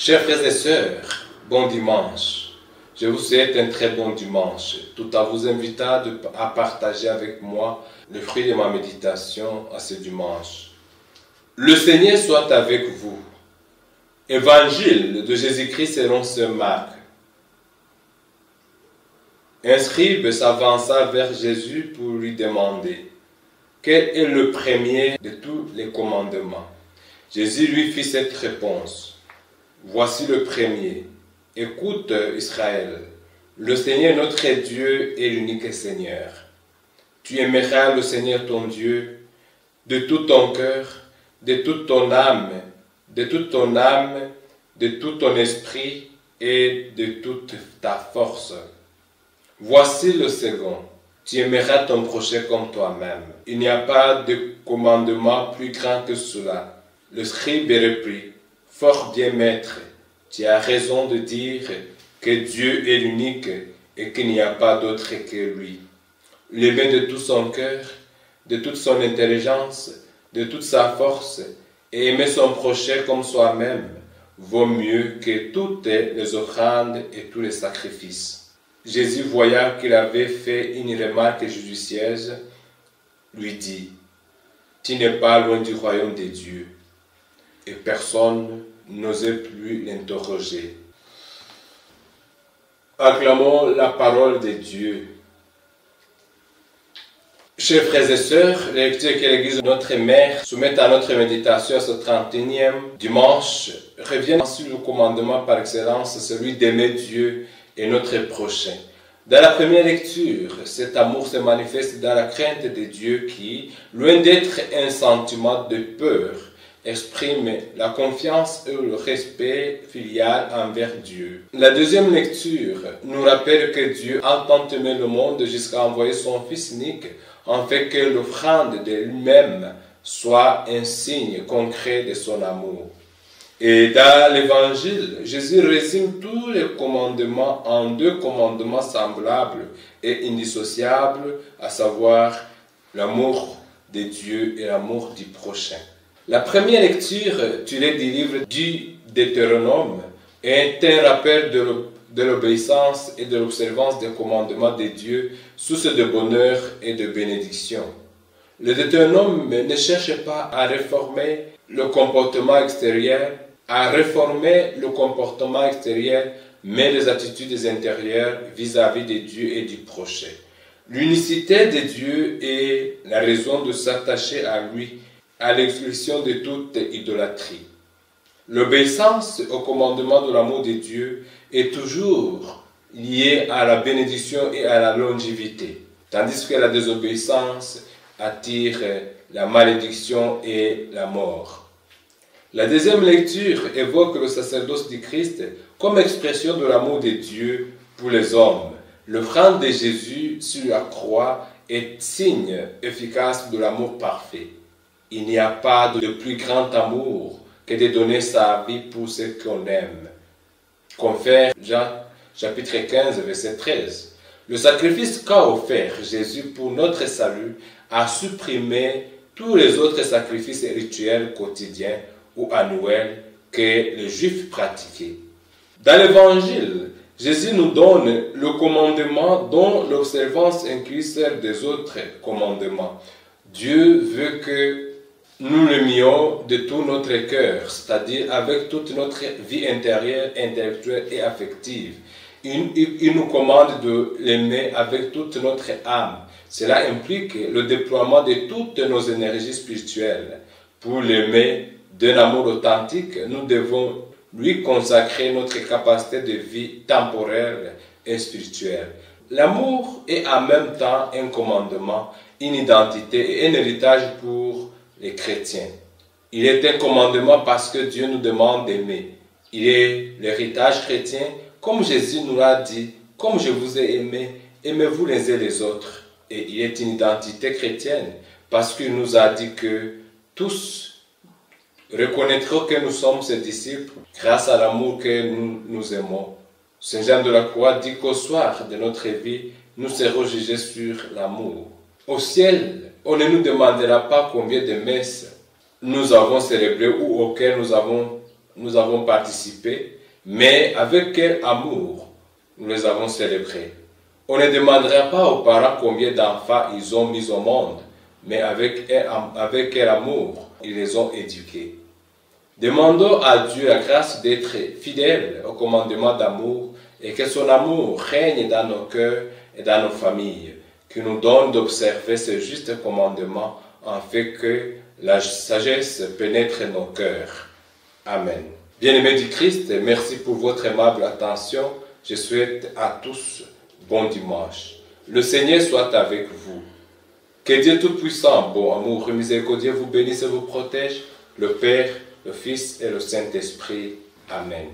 Chers frères et sœurs, bon dimanche. Je vous souhaite un très bon dimanche, tout en vous invitant à partager avec moi le fruit de ma méditation à ce dimanche. Le Seigneur soit avec vous. Évangile de Jésus-Christ selon saint Marc. Un scribe s'avança vers Jésus pour lui demander quel est le premier de tous les commandements. Jésus lui fit cette réponse. Voici le premier. Écoute Israël, le Seigneur notre Dieu est l'unique Seigneur. Tu aimeras le Seigneur ton Dieu de tout ton cœur, de toute ton âme, de toute tout ton esprit et de toute ta force. Voici le second. Tu aimeras ton prochain comme toi-même. Il n'y a pas de commandement plus grand que cela. Le scribe reprit. Fort bien, maître, tu as raison de dire que Dieu est l'unique et qu'il n'y a pas d'autre que lui. L'aimer de tout son cœur, de toute son intelligence, de toute sa force, et aimer son prochain comme soi-même, vaut mieux que toutes les offrandes et tous les sacrifices. Jésus, voyant qu'il avait fait une remarque judicieuse, lui dit, « Tu n'es pas loin du royaume des dieux. » Et personne n'osait plus l'interroger. Acclamons la parole de Dieu. Chers frères et sœurs, les lectures que l'Église de notre Mère soumet à notre méditation ce 31e dimanche reviennent sur le commandement par excellence, celui d'aimer Dieu et notre prochain. Dans la première lecture, cet amour se manifeste dans la crainte de Dieu qui, loin d'être un sentiment de peur, exprime la confiance et le respect filial envers Dieu. La deuxième lecture nous rappelle que Dieu a tant aimé le monde jusqu'à envoyer son Fils unique, en fait que l'offrande de lui-même soit un signe concret de son amour. Et dans l'Évangile, Jésus résume tous les commandements en deux commandements semblables et indissociables, à savoir l'amour de Dieu et l'amour du prochain. La première lecture tirée du livre du Deutéronome est un rappel de l'obéissance et de l'observance des commandements de Dieu, source de bonheur et de bénédiction. Le Deutéronome ne cherche pas à réformer le comportement extérieur, mais les attitudes intérieures vis-à-vis de Dieu et du prochain. L'unicité de Dieu est la raison de s'attacher à lui, à l'exclusion de toute idolâtrie. L'obéissance au commandement de l'amour de Dieu est toujours liée à la bénédiction et à la longévité, tandis que la désobéissance attire la malédiction et la mort. La deuxième lecture évoque le sacerdoce du Christ comme expression de l'amour de Dieu pour les hommes. L'offrande de Jésus sur la croix est signe efficace de l'amour parfait. Il n'y a pas de plus grand amour que de donner sa vie pour ceux qu'on aime. Confère Jean chapitre 15, verset 13. Le sacrifice qu'a offert Jésus pour notre salut a supprimé tous les autres sacrifices rituels quotidiens ou annuels que les Juifs pratiquaient. Dans l'Évangile, Jésus nous donne le commandement dont l'observance inclut celle des autres commandements. Dieu veut que nous l'aimions de tout notre cœur, c'est-à-dire avec toute notre vie intérieure, intellectuelle et affective. Il nous commande de l'aimer avec toute notre âme. Cela implique le déploiement de toutes nos énergies spirituelles. Pour l'aimer d'un amour authentique, nous devons lui consacrer notre capacité de vie temporelle et spirituelle. L'amour est en même temps un commandement, une identité et un héritage pour les chrétiens. Il est un commandement parce que Dieu nous demande d'aimer. Il est l'héritage chrétien, comme Jésus nous l'a dit, comme je vous ai aimé, aimez-vous les uns les autres. Et il est une identité chrétienne parce qu'il nous a dit que tous reconnaîtront que nous sommes ses disciples grâce à l'amour que nous aimons. Saint Jean de la Croix dit qu'au soir de notre vie, nous serons jugés sur l'amour. Au ciel, on ne nous demandera pas combien de messes nous avons célébrées ou auxquelles nous avons nous avons participé, mais avec quel amour nous les avons célébrés. On ne demandera pas aux parents combien d'enfants ils ont mis au monde, mais avec quel amour ils les ont éduqués. Demandons à Dieu la grâce d'être fidèles au commandement d'amour et que son amour règne dans nos cœurs et dans nos familles, qu'il nous donne d'observer ce juste commandement afin que la sagesse pénètre nos cœurs. Amen. Bien-aimés du Christ, merci pour votre aimable attention. Je souhaite à tous bon dimanche. Le Seigneur soit avec vous. Que Dieu Tout-Puissant, bon amour et miséricordieux vous bénisse et vous protège, le Père, le Fils et le Saint-Esprit. Amen.